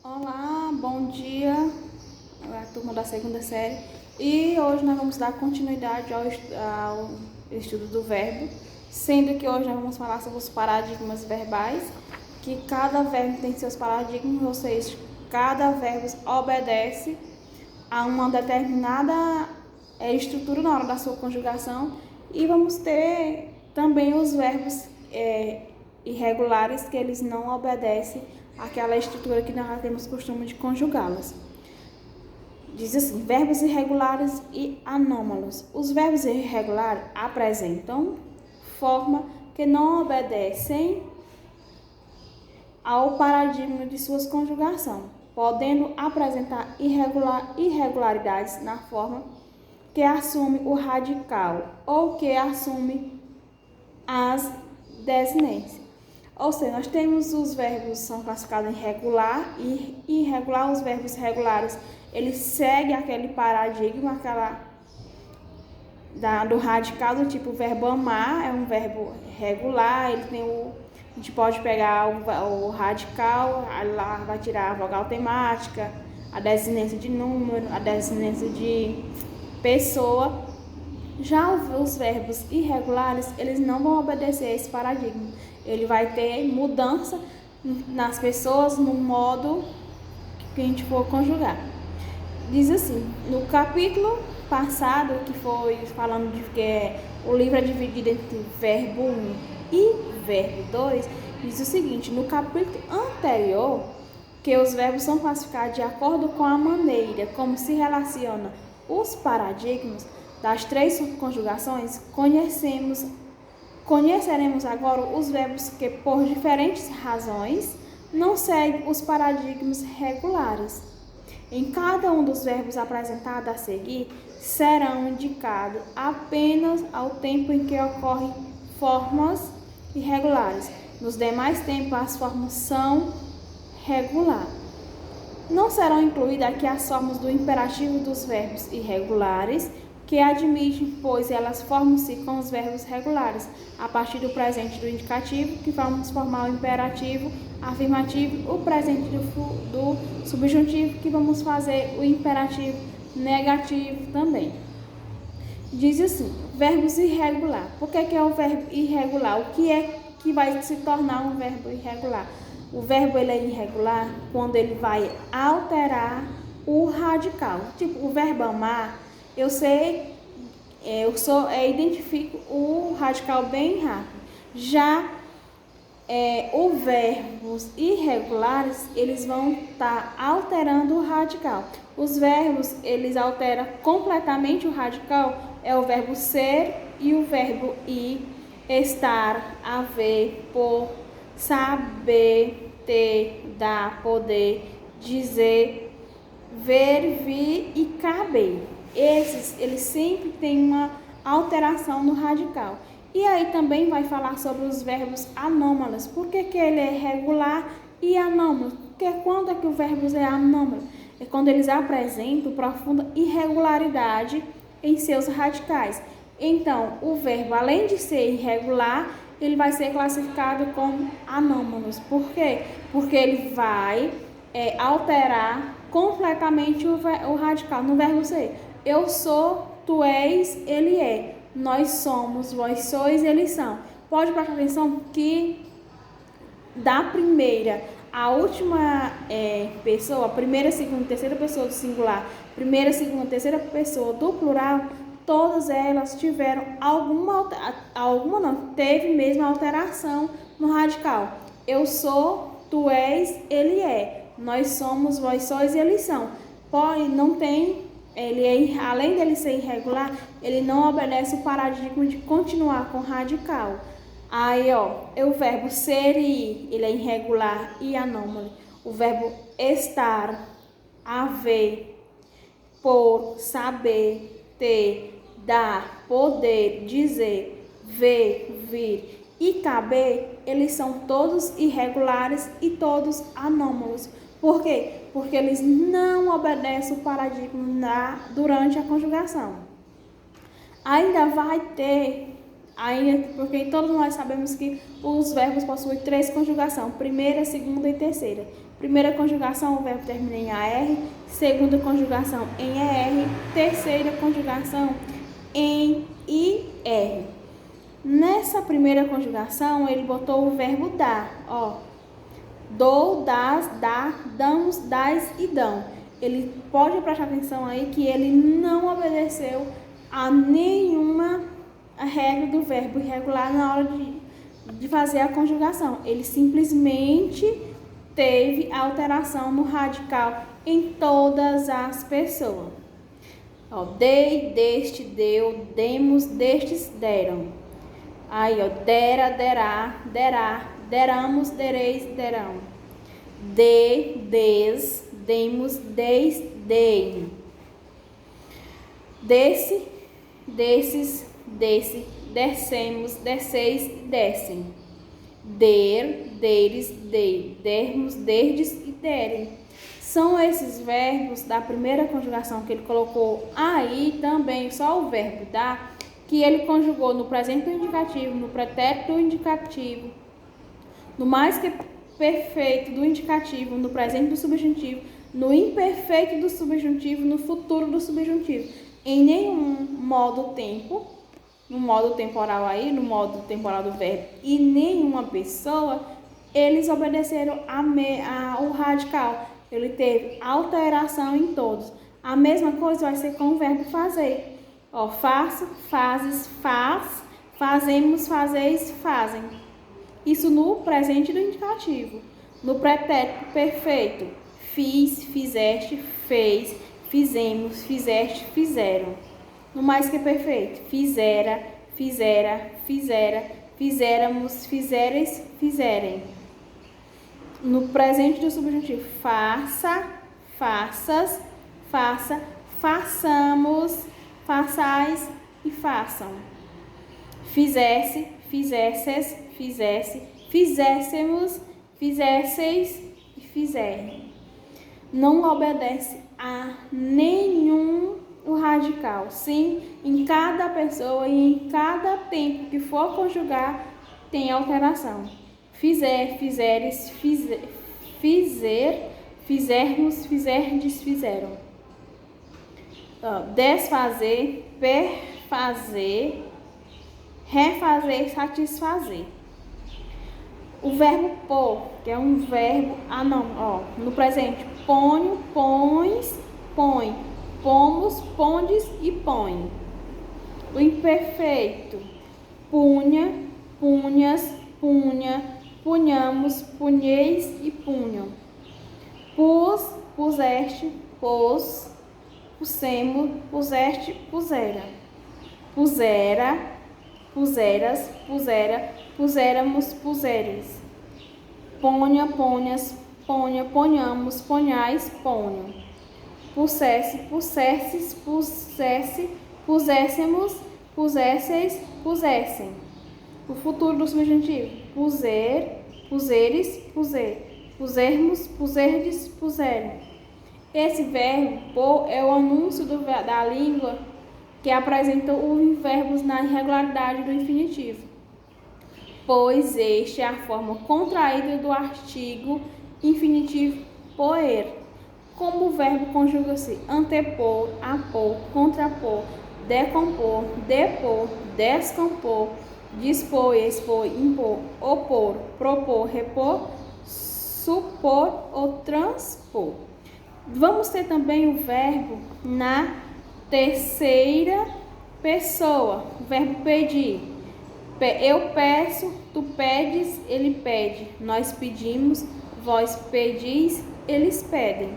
Olá, bom dia, a turma da segunda série. E hoje nós vamos dar continuidade ao estudo do verbo, sendo que hoje nós vamos falar sobre os paradigmas verbais, que cada verbo tem seus paradigmas, ou seja, cada verbo obedece a uma determinada estrutura na hora da sua conjugação. E vamos ter também os verbos irregulares, que eles não obedecem àquela estrutura que nós temos costume de conjugá-las. Diz assim, verbos irregulares e anômalos. Os verbos irregulares apresentam forma que não obedecem ao paradigma de suas conjugações, podendo apresentar irregularidades na forma que assume o radical ou que assume as desinências. Ou seja, nós temos os verbos são classificados em regular e irregular. Os verbos regulares, eles seguem aquele paradigma, do radical, do tipo o verbo amar, é um verbo regular, ele tem a gente pode pegar o radical, lá vai tirar a vogal temática, a desinência de número, a desinência de pessoa. Já os verbos irregulares, eles não vão obedecer a esse paradigma. Ele vai ter mudança nas pessoas no modo que a gente for conjugar. Diz assim, no capítulo passado, que foi falando de que o livro é dividido entre verbo 1 e verbo 2, diz o seguinte, no capítulo anterior, que os verbos são classificados de acordo com a maneira como se relaciona os paradigmas das três conjugações, conheceremos agora os verbos que, por diferentes razões, não seguem os paradigmas regulares. Em cada um dos verbos apresentados a seguir, serão indicados apenas ao tempo em que ocorrem formas irregulares. Nos demais tempos, as formas são regulares. Não serão incluídas aqui as formas do imperativo dos verbos irregulares, que admitem, pois elas formam-se com os verbos regulares, a partir do presente do indicativo, que vamos formar o imperativo afirmativo, o presente do subjuntivo, que vamos fazer o imperativo negativo também. Diz assim, verbos irregular. Por que é o verbo irregular? O que é que vai se tornar um verbo irregular? O verbo ele é irregular quando ele vai alterar o radical. Tipo, o verbo amar, identifico o radical bem rápido. Já os verbos irregulares, eles vão estar alterando o radical. Os verbos, eles alteram completamente o radical, é o verbo ser e o verbo ir, estar, haver, por, saber, ter, dar, poder, dizer, ver, vir e caber. Eles sempre têm uma alteração no radical. E aí também vai falar sobre os verbos anômalos. Por que ele é regular e anômalo? Porque quando é que o verbo é anômalo? É quando eles apresentam profunda irregularidade em seus radicais. Então, o verbo, além de ser irregular, ele vai ser classificado como anômalos. Por quê? Porque ele vai alterar completamente o radical no verbo ser. Eu sou, tu és, ele é. Nós somos, vós sois, eles são. Pode prestar atenção que da primeira à última pessoa, primeira, segunda, terceira pessoa do singular, primeira, segunda, terceira pessoa do plural, todas elas tiveram teve mesmo alteração no radical. Eu sou, tu és, ele é. Nós somos, vós sois, eles são. Porém, não tem, além dele ser irregular, ele não obedece o paradigma de continuar com radical. Aí, o verbo ser e ir, ele é irregular e anômalo. O verbo estar, haver, por, saber, ter, dar, poder, dizer, ver, vir e caber, eles são todos irregulares e todos anômalos. Por quê? Porque eles não obedecem o paradigma durante a conjugação. Ainda vai ter Aí, porque todos nós sabemos que os verbos possuem 3 conjugações, primeira, segunda e terceira. Primeira conjugação, o verbo termina em AR, segunda conjugação em ER, terceira conjugação em IR. Nessa primeira conjugação, ele botou o verbo dar, ó. Dou, das, dá, damos, dás e dão. Ele pode prestar atenção aí que ele não obedeceu a nenhuma regra do verbo irregular na hora de fazer a conjugação. Ele simplesmente teve alteração no radical em todas as pessoas. Ó, dei, deste, deu, demos, destes, deram. Aí, ó, dera, derá, derá, deramos, dereis, derão. De, des, demos, deis, deem. Desse, desses, desse, descemos, desceis, descem. Der, deres, dei, dermos, derdes e derem. São esses verbos da primeira conjugação que ele colocou aí também, só o verbo dar, que ele conjugou no presente do indicativo, no pretérito do indicativo, no mais que perfeito do indicativo, no presente do subjuntivo, no imperfeito do subjuntivo, no futuro do subjuntivo. Em nenhum modo tempo, no modo temporal aí, no modo temporal do verbo, e nenhuma pessoa, eles obedeceram ao radical. Ele teve alteração em todos. A mesma coisa vai ser com o verbo fazer. Ó, faço, fazes, faz, fazemos, fazeis, fazem. Isso no presente do indicativo. No pretérito perfeito, fiz, fizeste, fez, fizemos, fizeste, fizeram. No mais que perfeito, fizera, fizera, fizera, fizéramos, fizeres, fizerem. No presente do subjuntivo, faça, faças, faça, façamos, façais e façam. Fizesse, fizesses, fizesse, fizéssemos, fizesseis e fizerem. Não obedece a nenhum radical. Sim, em cada pessoa e em cada tempo que for conjugar, tem alteração. Fizer, fizeres, fizer, fizermos, fizerdes, fizeram. Desfazer, perfazer, refazer, satisfazer. O verbo pôr, que é um verbo, no presente, ponho, pões, põe, pomos, pondes e põe. O imperfeito, punha, punhas, punha, punhamos, punheis e punham. Pus, puseste, pôs, pusemos, puseste, pusera. Pusera, puseras, pusera, puséramos, puseres. Ponha, ponhas, ponha, ponhamos, ponhais, ponham. Pusesse, pusesses, pusesse, puséssemos, pusesseis, pusessem. O futuro do subjuntivo, puser, puseres, puser, pusermos, puserdes, puserem. Esse verbo pôr é o anúncio da língua que apresenta os verbos na irregularidade do infinitivo, pois este é a forma contraída do artigo infinitivo poer. Como o verbo conjuga-se antepor, apor, contrapor, decompor, depor, descompor, dispor, expor, impor, opor, propor, repor, supor ou transpor. Vamos ter também o verbo na terceira pessoa, o verbo pedir. Eu peço, tu pedes, ele pede. Nós pedimos, vós pedis, eles pedem.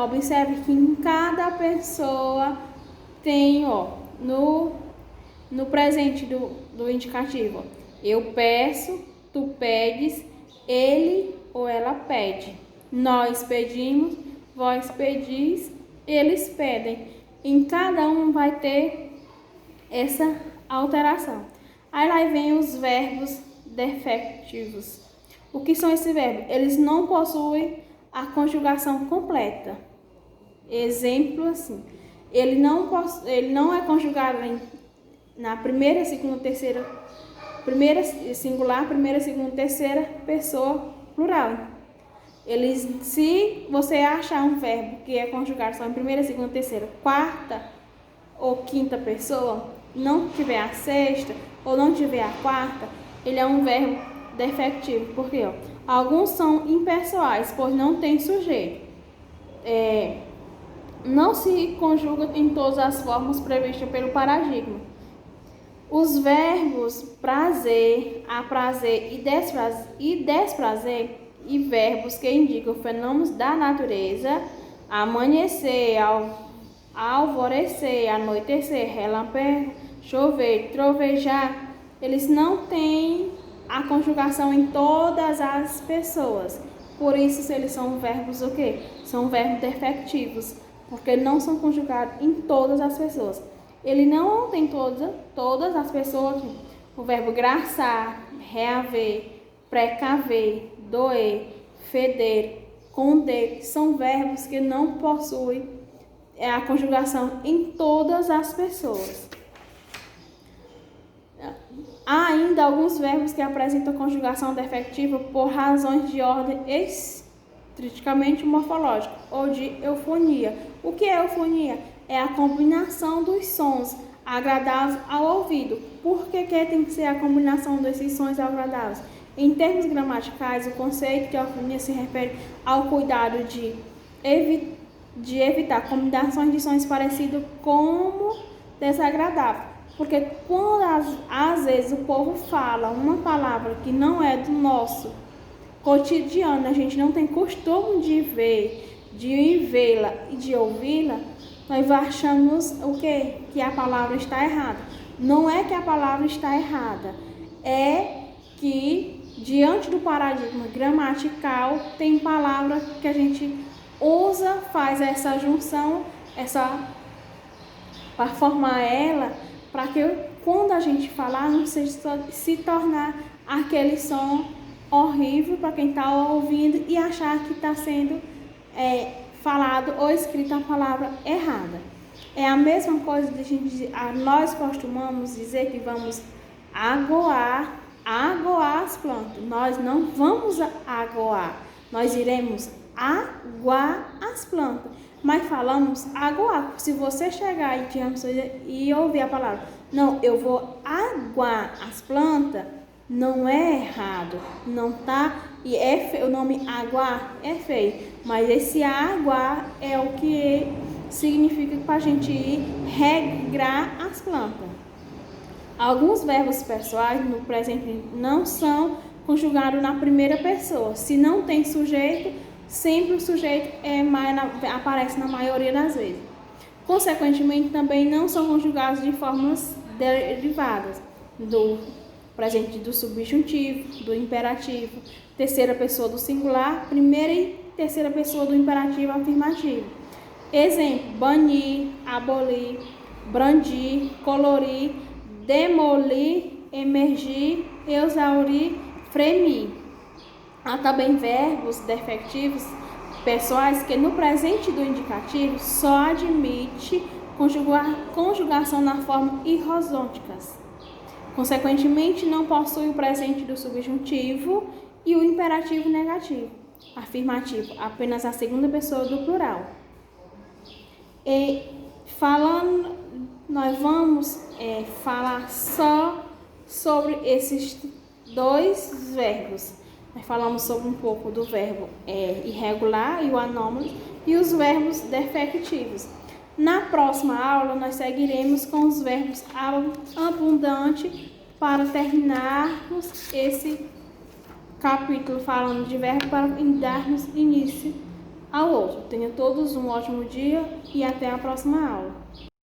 Observe que em cada pessoa tem, no presente do indicativo, eu peço, tu pedes, ele ou ela pede. Nós pedimos, vós pedis, eles pedem. Em cada um vai ter essa alteração. Aí lá vem os verbos defectivos. O que são esses verbos? Eles não possuem a conjugação completa. Exemplo assim, ele não é conjugado na primeira, segunda, terceira, primeira singular, primeira, segunda, terceira pessoa plural. Se você achar um verbo que é conjugado só em primeira, segunda, terceira, quarta ou quinta pessoa, não tiver a sexta ou não tiver a quarta, ele é um verbo defectivo. Por quê? Alguns são impessoais, pois não tem sujeito. Não se conjuga em todas as formas previstas pelo paradigma. Os verbos prazer, aprazer e desprazer e verbos que indicam fenômenos da natureza, amanhecer, alvorecer, anoitecer, relâmpago, chover, trovejar, eles não têm a conjugação em todas as pessoas. Por isso, eles são verbos o quê? São verbos defectivos, porque não são conjugados em todas as pessoas. Ele não tem todas as pessoas. O verbo graçar, reaver, precaver, doer, feder, conder, são verbos que não possuem a conjugação em todas as pessoas. Há ainda alguns verbos que apresentam conjugação defectiva por razões de ordem estritamente morfológica ou de eufonia. O que é eufonia? É a combinação dos sons agradáveis ao ouvido. Por que tem que ser a combinação desses sons agradáveis? Em termos gramaticais, o conceito de eufonia se refere ao cuidado de evitar combinações de sons parecidos como desagradáveis. Porque quando às vezes o povo fala uma palavra que não é do nosso cotidiano, a gente não tem costume de vê-la e de ouvi-la, nós achamos o quê? Que a palavra está errada. Não é que a palavra está errada, é que diante do paradigma gramatical tem palavra que a gente usa, faz essa junção, para formar ela, para que quando a gente falar não seja se tornar aquele som horrível para quem está ouvindo e achar que está sendo falado ou escrita a palavra errada. É a mesma coisa de a gente dizer, nós costumamos dizer que vamos aguar as plantas. Nós não vamos aguar, nós iremos aguar as plantas. Mas falamos aguar. Se você chegar e ouvir a palavra, não, eu vou aguar as plantas, não é errado, não tá? E o nome aguar é feio, mas esse aguar é o que significa para a gente ir regrar as plantas. Alguns verbos pessoais no presente não são conjugados na primeira pessoa. Se não tem sujeito, sempre o sujeito aparece na maioria das vezes. Consequentemente, também não são conjugados de formas derivadas do presente do subjuntivo, do imperativo, terceira pessoa do singular, primeira e terceira pessoa do imperativo afirmativo. Exemplo: banir, abolir, brandir, colorir, demolir, emergir, exaurir, fremir. Há também verbos defectivos pessoais que no presente do indicativo só admite conjugação na forma irrosônticas. Consequentemente, não possui o presente do subjuntivo e o imperativo negativo, afirmativo, apenas a segunda pessoa do plural. Nós vamos falar só sobre esses dois verbos. Nós falamos sobre um pouco do verbo irregular e o anômalo e os verbos defectivos. Na próxima aula, nós seguiremos com os verbos abundantes para terminarmos esse capítulo falando de verbo para darmos início ao outro. Tenham todos um ótimo dia e até a próxima aula.